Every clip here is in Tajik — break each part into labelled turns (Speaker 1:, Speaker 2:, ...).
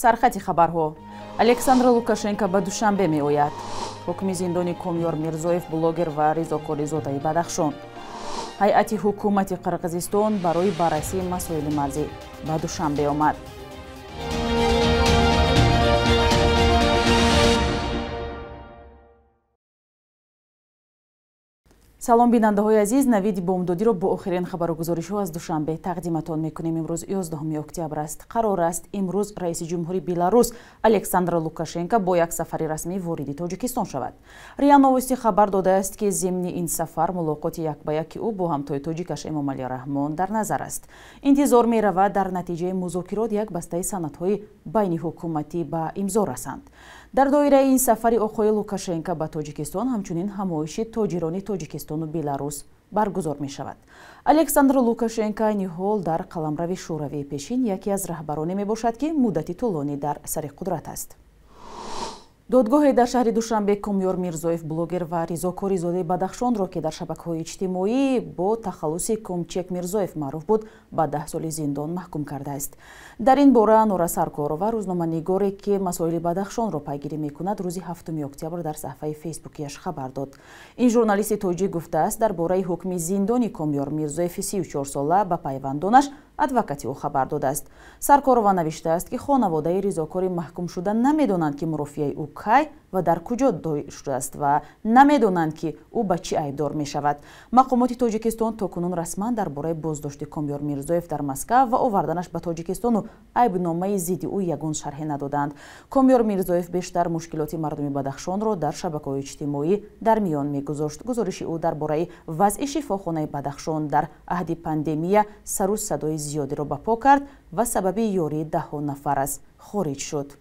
Speaker 1: سرخط خبرها الکساندر لوکاشنکو به دوشنبه می آید. حکم زندانی کامیار میرزویف بلاگر و رضاکاری زاده بدخشان. هیئت حکومت قرقیزستان برای بررسی مسائل مرزی به دوشنبه آمد. салом бинандаҳои азиз, навиди бомдодиро бо охирин хабару гузоришҳо аз душанбе тақдиматон мекунем. имрӯз 11 октябр аст. қарор аст имрӯз раиси ҷумҳури Беларус Александр Лукашенко бо як сафари расмӣ вориди Тоҷикистон шавад. РИА Новости хабар додааст ки зимни ин сафар мулоқоти якбаяки ӯ бо ҳамтои тоҷикаш Эмомалӣ Раҳмон дар назар аст. интизор меравад дар натиҷаи музокирот як бастаи санадҳои байни ҳукуматӣ ба имзо расанд. дар доираи ин сафари оқои Лукашенко ба Тоҷикистон ҳамчунин ҳамоиши тоҷирони Тоҷикистону Беларус баргузор мешавад. Александр Лукашенко айни ҳол дар қаламрави шӯравии пешин яке аз раҳбароне мебошад ки муддати тӯлонӣ дар сари қудрат аст. додгоҳе дар шаҳри Душанбе Комёр Мирзоев блогер ва ризокори зодаи Бадахшонро ки дар шабакаҳои иҷтимоӣ бо тахаллуси Комчек Мирзоев маъруф буд ба 10 соли зиндон маҳкум кардааст. дар ин бора Нора Саркорова, рӯзноманигоре ки масоили Бадахшонро пайгирӣ мекунад, рӯзи 7 октябр дар саҳифаи фейсбукиаш хабар дод. ин журналисти тоҷик гуфтааст дар бораи ҳукми зиндони Комёр Мирзоеви 34 сола ба пайвандонаш адвокати ӯ хабар додааст. Саркорова навиштааст ки хонаводаи ризокори маҳкум шуда намедонанд ки мурофиаи ӯ кай ва дар куҷо дой шудааст ва намедонанд ки ӯ ба чӣ айбдор мешавад. мақомоти Тоҷикистон токунун расман дар бораи боздошти Комёр Мирзоев дар Москва ва оварданаш ба Тоҷикистону айбномаи зидди ӯ ягон шарҳе надоданд. Комёр Мирзоев бештар мушкилоти мардуми Бадахшонро дар шабакаҳои иҷтимоӣ дар миён мегузошт. гузориши ӯ дар бораи вазъи шифохонаи Бадахшон дар аҳди пандемия сару садои зиёдеро ба по кард ва сабаби ёрии даҳҳо нафар аз хориҷ шуд.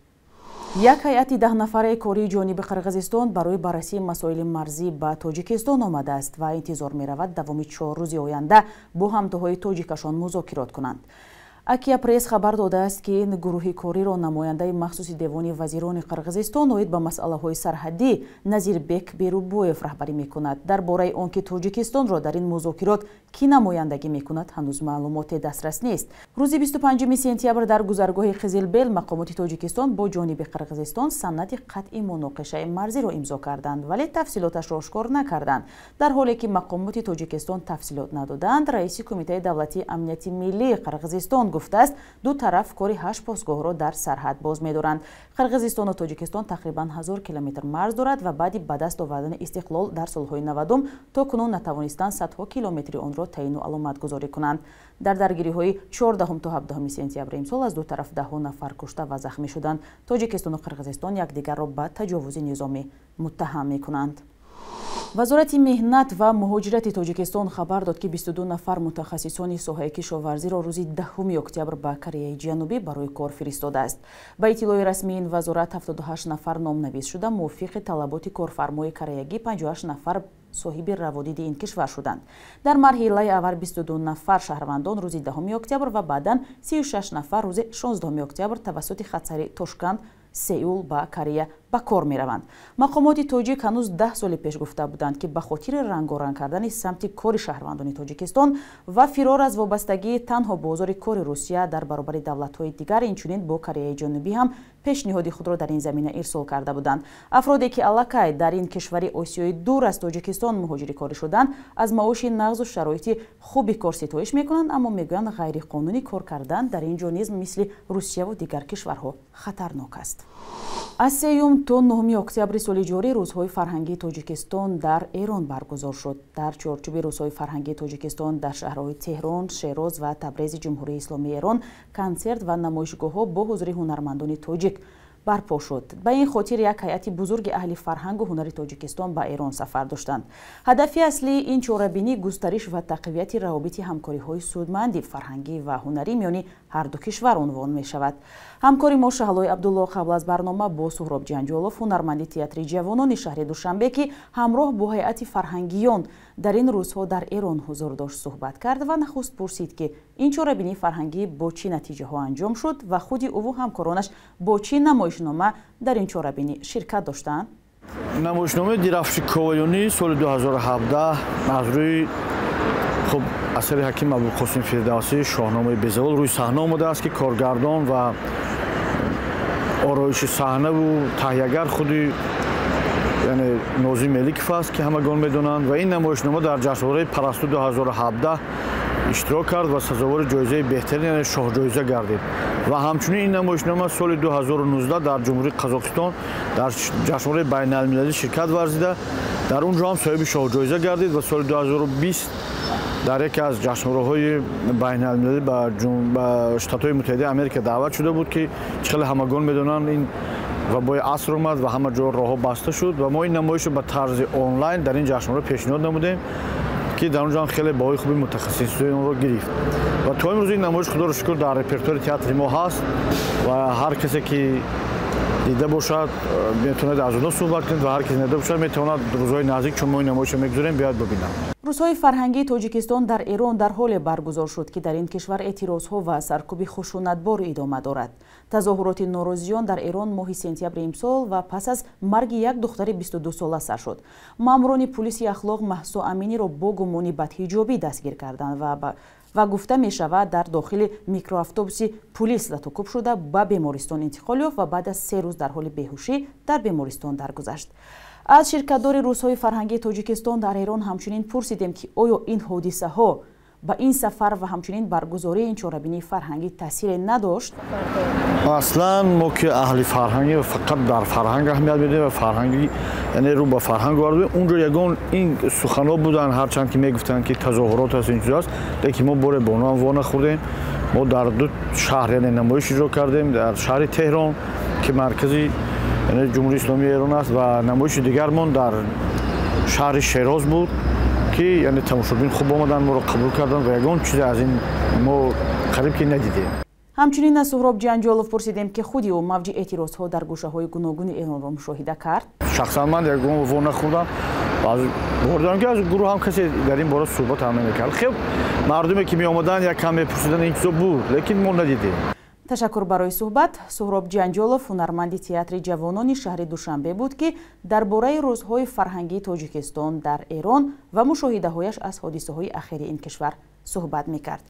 Speaker 1: як ҳайати 10 нафараи кории ҷониби Қирғизистон барои баррасии масоили марзӣ ба Тоҷикистон омадааст ва интизор меравад давоми 4 рӯзи оянда бо ҳамтоҳои тоҷикашон музокирот кунанд. Акия пресс хабар додааст ки ин гурӯҳи кориро намояндаи махсуси Девони вазирони Қирғизистон оид ба масъалаҳои сарҳаддӣ Назирбек Берубоев раҳбарӣ мекунад. дар бораи он ки Тоҷикистонро дар ин музокирот кӣ намояндагӣ мекунад ҳанӯз маълумоте дастрас нест. рӯзи 25 сентябр дар гузаргоҳи Қизилбел мақомоти Тоҷикистон бо ҷониби Қирғизистон санади қатъи муноқишаи марзиро имзо карданд, вале тафсилоташро ошкор накарданд. дар ҳоле ки мақомоти Тоҷикистон тафсилот надоданд, раиси Кумитаи давлатии амнияти миллии Қирғизистон гуфтааст ду тараф кори 8 посгоҳро дар сарҳад боз медоранд. Қирғизистону Тоҷикистон тақрибан 1000 километр марз дорад ва баъди ба даст овардани истиқлол дар солҳои 90 то кунун натавонистанд садҳо километри онро таъину аломатгузорӣ кунанд. дар даргириҳои 14 то 17 сентябри имсол аз ду тараф даҳҳо нафар кушта ва захмӣ шуданд. Тоҷикистону Қирғизистон якдигарро ба таҷовузи низомӣ муттаҳам мекунанд. вазорати меҳнат ва муҳоҷирати Тоҷикистон хабар дод ки 22 нафар мутахассисони соҳаи кишоварзиро рӯзи 10 октябр ба Кореяи Ҷанубӣ барои кор фиристодааст. ба иттилои расмии ин вазорат 78 нафар номнавис шуда мувофиқи талаботи корфармои кореягӣ 58 нафар соҳиби раводиди ин кишвар шуданд. дар марҳилаи аввал 22 нафар шаҳрвандон рӯзи 10 октябр ва баъдан 36 нафар рӯзи 16 октябр тавассути хатсари Тошканд Сеул ба Корея ба кор мераванд. мақомоти тоҷик ҳанӯз 10 соли пеш гуфта буданд ки ба хотири рангоранг кардани самти кори шаҳрвандони Тоҷикистон ва фирор аз вобастагии танҳо бозори кори Русия дар баробари давлатҳои дигар, инчунин бо Кореяи Ҷанубӣ ҳам пешниҳоди худро дар ин замина ирсол карда буданд. афроде ки аллакай дар ин кишвари Осиёи дур аз Тоҷикистон муҳоҷирӣ корӣ шуданд, аз маоши нағзу шароити хуби кор ситоиш мекунанд, аммо мегӯянд ғайриқонунӣ кор кардан дар ин ҷо низ мисли Русияву дигар кишварҳо хатарнок аст. аз 3 то 9 октябри соли ҷорӣ рӯзҳои фарҳангии Тоҷикистон дар Эрон баргузор шуд. дар чорчӯби рӯзҳои фарҳангии Тоҷикистон дар шаҳрҳои Теҳрон, Шероз ва Табрези ҷумҳурии Исломии Эрон консерт ва намоишгоҳҳо бо ҳузури ҳунармандони тоҷик барпо шуд. ба ин хотир як ҳайати бузурги аҳли фарҳангу ҳунари Тоҷикистон ба Эрон сафар доштанд. ҳадафи аслии ин чорабинӣ густариш ва тақвияти равобити ҳамкориҳои судманди фарҳангӣ ва ҳунарӣ миёни ҳарду кишвар унвон мешавад. ҳамкори мо Шаҳлои Абдулло қабл аз барнома бо Суҳроб Ҷанҷолов, ҳунарманди театри ҷавонони шаҳри Душанбе, ки ҳамроҳ бо ҳайати фарҳангиён дар ин рӯзҳо дар Эрон ҳузур дошт, суҳбат кард ва нахуст пурсид ки ин чорабинии фарҳангӣ бо чӣ натиҷаҳо анҷом шуд ва худи ӯву ҳамкоронаш бо чӣ намоишнома дар ин чорабинӣ ширкат доштанд.
Speaker 2: намоишномаи Дирафши Ковалёни соли 2017 аз рӯи хуб асари ҳаким Абулқосим Фирдавсӣ шоҳномаи Безавол рӯи саҳна омадааст ки коргардон ва ороиши саҳнаву таҳиягар худи яъне Нозим Меликов аст ки ҳамагон медонанд ва ин намоишнома дар ҷашнвораи Парасту 2017 иштирок кард ва сазовори ҷоизаи беҳтарин яъне шоҳҷоиза гардид ва ҳамчунин ин намоишнома соли 2019 дар ҷумҳурии Қазоқистон дар ҷашнвораи байналмилалӣ ширкат варзида дар он ҷо ҳам соҳиби шоҳҷоиза гардид ва соли 2020 дар яке аз ҷашнвораҳои байналмилалӣ ба Штатҳои Муттаҳидаи Америка даъват шуда буд ки чӣ хеле ҳамагон медонанд ин вабои аср омад ва ҳама ҷо роҳҳо баста шуд ва мо ин намоишро ба тарзи онлайн дар ин ҷашнвора пешниҳод намудем ки дар он ҷо хеле баҳои хуби мутахассисони онро гирифт ва то имрӯз ин намоиш худоро шукр дар репертуари театри мо ҳаст ва ҳар касе ки дида бошад метавонад аз онҳо суҳбат кунад ва ҳар касе дида бошад метавонад рӯзҳои наздик чун мо ин намоишро мегузорем биёяд бибинад.
Speaker 1: рӯзҳои фарҳангии Тоҷикистон дар Эрон дар ҳоле баргузор шуд ки дар ин кишвар эътирозҳо ва саркӯби хушунатбор идома дорад. Тазоҳуроти норозиён дар Эрон моҳи сентябри имсол ва пас аз марги як духтари 22-сола сар шуд. маъмурони пулиси ахлоқ Маҳсо Аминиро бо гумони бадҳиҷобӣ дастгир карданд ва гуфта мешавад дар дохили микроавтобуси пулис латукуб шуда ба бемористон интиқол ёфт ва баъд аз 3 рӯз дар ҳоли беҳушӣ дар бемористон даргузашт. аз ширкатдори рӯзҳои фарҳангии Тоҷикистон дар Эрон ҳамчунин пурсидем ки оё ин ҳодисаҳо ба ин сафар ва ҳамчунин баргузории ин чорабинии фарҳангӣ таъсире надошт?
Speaker 2: аслан мо ки аҳли фарҳангӣ фақат дар фарҳанг аҳамият медиҳем ва фарҳангӣ яъне рӯ ба фарҳанг вардем унҷо ягон ин суханҳо буданд ҳарчанд ки мегуфтанд ки тазоҳурот аст ин чиз аст лекин мо боре ба онҳо ҳам во нахӯрдем. мо дар ду шаҳр яъне намоиш иҷро кардем дар шаҳри Теҳрон ки маркази ҷумҳурии исломии Эрон аст ва намоиши дигармон дар шаҳри Шероз буд ки яъне тамошобин хуб омаданд моро қабул карданд ва ягон чизе аз ин мо қариб ки надидем.
Speaker 1: ҳамчунин аз Суҳроб Ҷанҷолов пурсидем ки худи ӯ мавҷи эътирозҳо дар гӯшаҳои гуногуни Эронро мушоҳида кард.
Speaker 2: шахсан ман ягон во нахӯрдам бордам ки аз гурӯҳ ҳам касе дар ин бора суҳбат ҳам намекард. хеле мардуме ки меомаданд як кам мепурсиданд ин чизо буд лекин мо надидем.
Speaker 1: ташаккур барои суҳбат. Суҳроб Ҷанҷолов ҳунарманди театри ҷавонони шаҳри Душанбе буд ки дар бораи рӯзҳои фарҳангии Тоҷикистон дар Эрон ва мушоҳидаҳояш аз ҳодисаҳои ахири ин кишвар суҳбат мекард.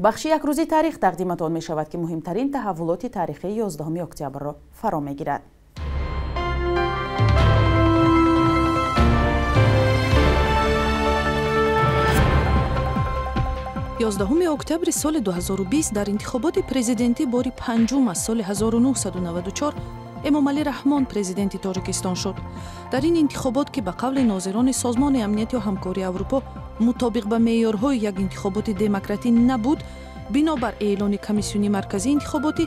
Speaker 1: бахши якрӯзи таърих тақдиматон мешавад ки муҳимтарин таҳаввулоти таърихии 11 октябрро фаро мегирад.
Speaker 3: 11 октябри соли 2020 дар интихоботи президентӣ бори панҷум аз соли 1994 Эмомалӣ Раҳмон президенти Тоҷикистон шуд. Дар ин интихобот ки ба қавли нозирони Созмони амнияти ва ҳамкории Аврупо мутобиқ ба меъёрҳои як интихоботи демократӣ набуд, бинобар эълони комиссиони марказии интихоботӣ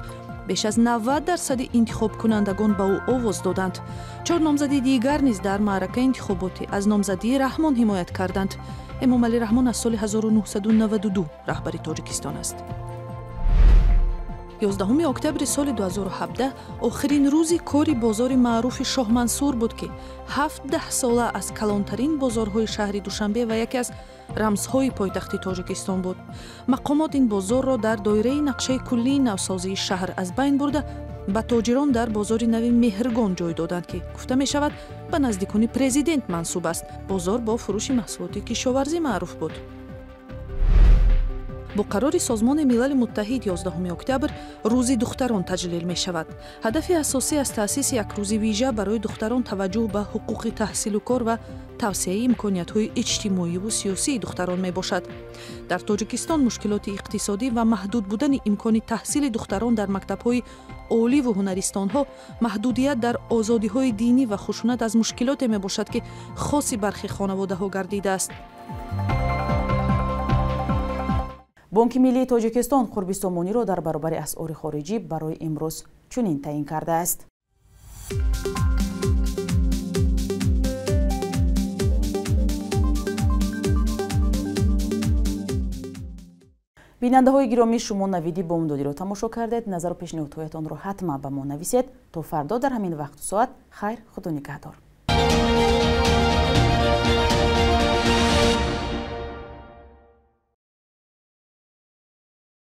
Speaker 3: беш аз 90% интихобкунандагон ба ӯ овоз доданд. 4 номзади дигар низ дар маъракаи интихоботӣ аз номзадии Раҳмон ҳимоят карданд. Эмомалӣ Раҳмон аз соли 1992 раҳбари Тоҷикистон аст. 11 октябри соли 2017 охирин рӯзи кори бозори маъруфи Шоҳ Мансур буд ки 17 сола аз калонтарин бозорҳои шаҳри Душанбе ва яке аз рамзҳои пойтахти Тоҷикистон буд. мақомот ин бозорро дар доираи нақшаи куллии навсозии шаҳр аз байн бурда ба тоҷирон дар бозори нави Меҳргон ҷой доданд ки гуфта мешавад ба наздикони президент мансуб аст. бозор бо фурӯши маҳсулоти кишоварзӣ маъруф буд. бо қарори Созмони Милали Муттаҳид 11 октябр рӯзи духтарон таҷлил мешавад. ҳадафи асосӣ аз таъсиси як рӯзи вижа барои духтарон таваҷҷӯҳ ба ҳуқуқи таҳсилу кор ва тавсеяи имкониятҳои иҷтимоиву сиёсии духтарон мебошад. дар Тоҷикистон мушкилоти иқтисодӣ ва маҳдуд будани имкони таҳсили духтарон дар мактабҳои оливу ҳунаристонҳо, маҳдудият дар озодиҳои динӣ ва хушунат аз мушкилоте мебошад ки хоси бархи хонаводаҳо гардидааст.
Speaker 1: бонки миллии Тоҷикистон қурби сомониро дар баробари асъори хориҷӣ барои имрӯз чунин таъин кардааст. бинандаҳои гиромӣ, шумо навиди бомдодиро тамошо кардед. назару пешниҳодҳоятонро ҳатман ба мо нависед. То фардо дар ҳамин вақту соат хайр, худо нигаҳдор.